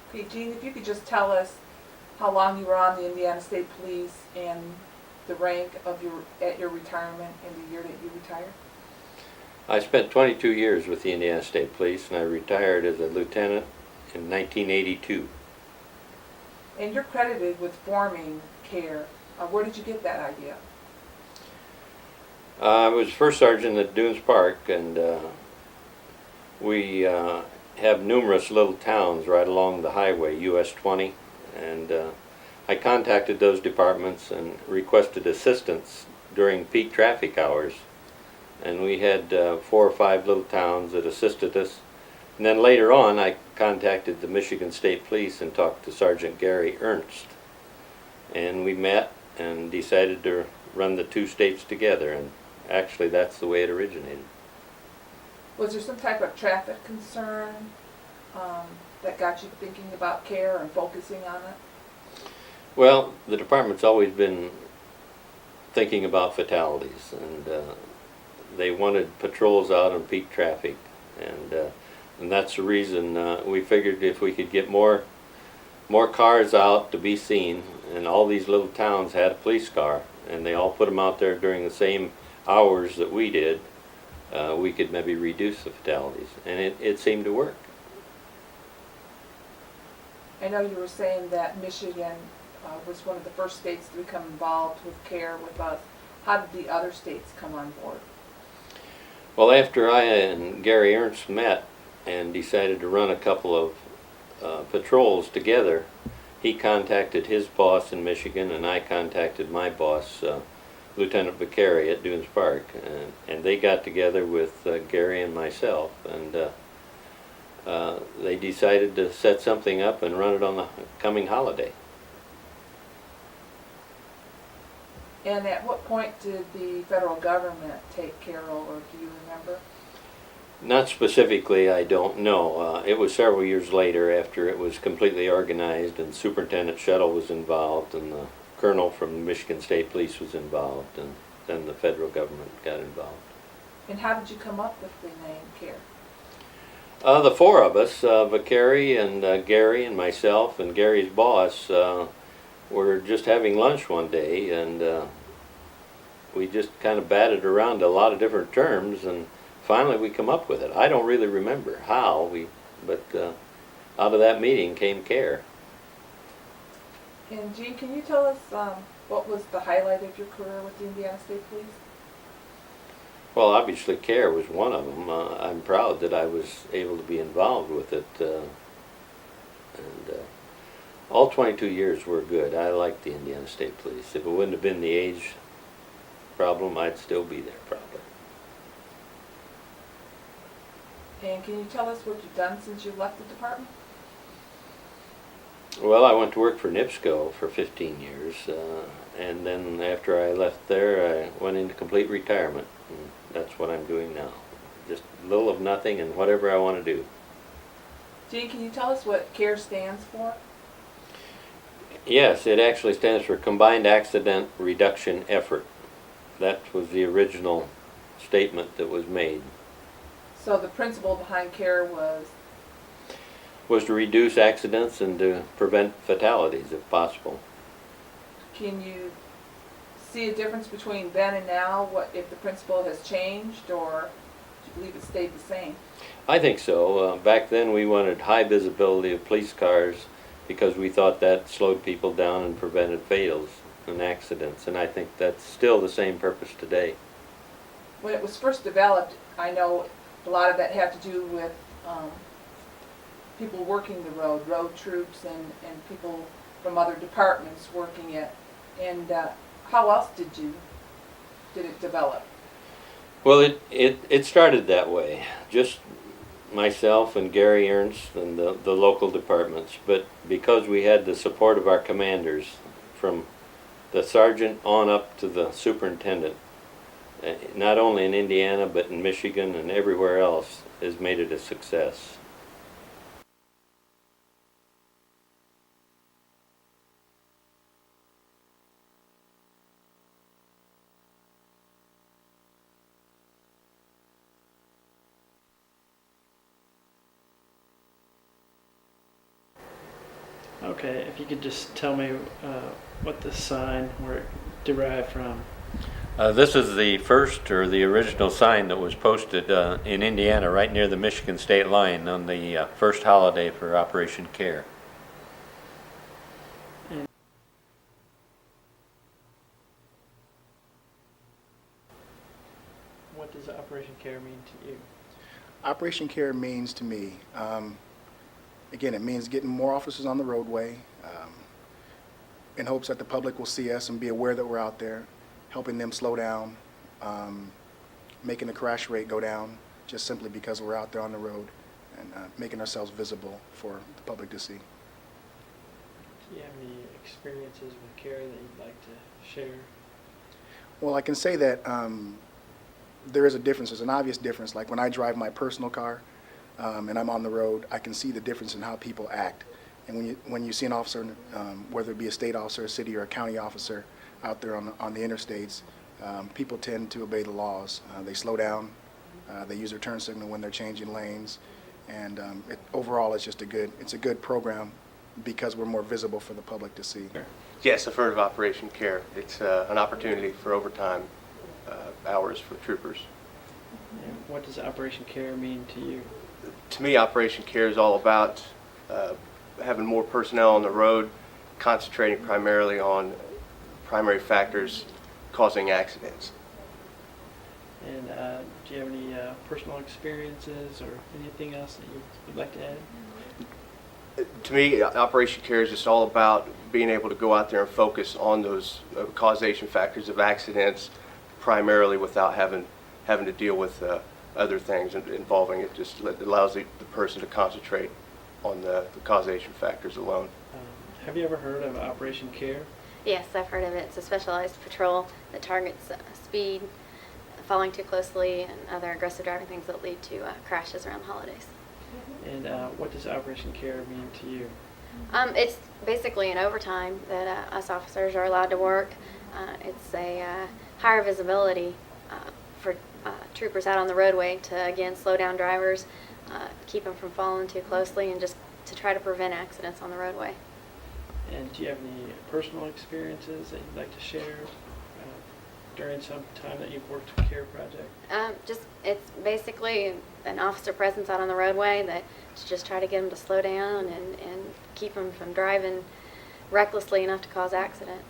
Okay, Gene, if you could just tell us how long you were on the Indiana State Police and the rank of at your retirement and the year that you retired. I spent 22 years with the Indiana State Police, and I retired as a lieutenant in 1982. And you're credited with forming CARE. Where did you get that idea? I was first sergeant at Dunes Park, and we have numerous little towns right along the highway, US 20, and I contacted those departments and requested assistance during peak traffic hours. And we had 4 or 5 little towns that assisted us. And then later on, I contacted the Michigan State Police and talked to Sergeant Gary Ernst. And we met and decided to run the two states together, and actually that's the way it originated. Was there some type of traffic concern that got you thinking about CARE and focusing on it? Well, the department's always been thinking about fatalities, and they wanted patrols out on peak traffic, and that's the reason we figured if we could get more cars out to be seen, and all these little towns had a police car, and they all put them out there during the same hours that we did, we could maybe reduce the fatalities, and it seemed to work. I know you were saying that Michigan was one of the first states to become involved with CARE with us. How did the other states come on board? Well, after I and Gary Ernst met and decided to run a couple of patrols together, he contacted his boss in Michigan, and I contacted my boss, Lieutenant Vicari at Dunes Park, and they got together with Gary and myself, and they decided to set something up and run it on the coming holiday. And at what point did the federal government take CARE over? Do you remember? Not specifically, I don't know. It was several years later after it was completely organized, and Superintendent Shuttle was involved, and the colonel from the Michigan State Police was involved, and then the federal government got involved. And how did you come up with the name CARE? The four of us, Vicari and Gary and myself and Gary's boss, were just having lunch one day, and we just kind of batted around a lot of different terms, and finally we come up with it. I don't really remember how, but out of that meeting came CARE. And Gene, can you tell us what was the highlight of your career with the Indiana State Police? Well, obviously CARE was one of them. I'm proud that I was able to be involved with it, and all 22 years were good. I liked the Indiana State Police. If it wouldn't have been the age problem, I'd still be there probably. And can you tell us what you've done since you left the department? Well, I went to work for NIPSCO for 15 years, and then after I left there, I went into complete retirement, and that's what I'm doing now. Just a little of nothing and whatever I want to do. Gene, can you tell us what CARE stands for? Yes, it actually stands for Combined Accident Reduction Effort. That was the original statement that was made. So the principle behind CARE was to reduce accidents and to prevent fatalities if possible. Can you see a difference between then and now? What if the principle has changed, or do you believe it stayed the same? I think so. Back then we wanted high visibility of police cars because we thought that slowed people down and prevented fatals and accidents, and I think that's still the same purpose today. When it was first developed, I know a lot of that had to do with people working the road troops and people from other departments working it. And how else did it develop? Well, it started that way. Just myself and Gary Ernst and the local departments, but because we had the support of our commanders from the sergeant on up to the superintendent, not only in Indiana but in Michigan and everywhere else, has made it a success. Okay, if you could just tell me what the sign, where it derived from. This is the first or the original sign that was posted in Indiana right near the Michigan state line on the first holiday for Operation Care. And what does Operation Care mean to you? Operation Care means to me, again, it means getting more officers on the roadway in hopes that the public will see us and be aware that we're out there, helping them slow down, making the crash rate go down just simply because we're out there on the road and making ourselves visible for the public to see. Do you have any experiences with care that you'd like to share? Well, I can say that there is a difference. There's an obvious difference. Like when I drive my personal car and I'm on the road, I can see the difference in how people act. And when you see an officer, whether it be a state officer, a city, or a county officer out there on the interstates, people tend to obey the laws. They slow down. They use their turn signal when they're changing lanes. And overall, it's a good program because we're more visible for the public to see. Yes, I've heard of Operation Care. It's an opportunity for overtime hours for troopers. And what does Operation Care mean to you? To me, Operation Care is all about having more personnel on the road, concentrating primarily on primary factors causing accidents. And do you have any personal experiences or anything else that you'd like to add? To me, Operation Care is just all about being able to go out there and focus on those causation factors of accidents primarily without having to deal with other things involving it. Just allows the person to concentrate on the causation factors alone. Have you ever heard of Operation Care? Yes, I've heard of it. It's a specialized patrol that targets speed, following too closely, and other aggressive driving things that lead to crashes around the holidays. And what does Operation Care mean to you? It's basically an overtime that us officers are allowed to work. It's a higher visibility for troopers out on the roadway to, again, slow down drivers, keep them from following too closely, and just to try to prevent accidents on the roadway. And do you have any personal experiences that you'd like to share during some time that you've worked with CARE project? It's basically an officer presence out on the roadway that to just try to get them to slow down and keep them from driving recklessly enough to cause accidents.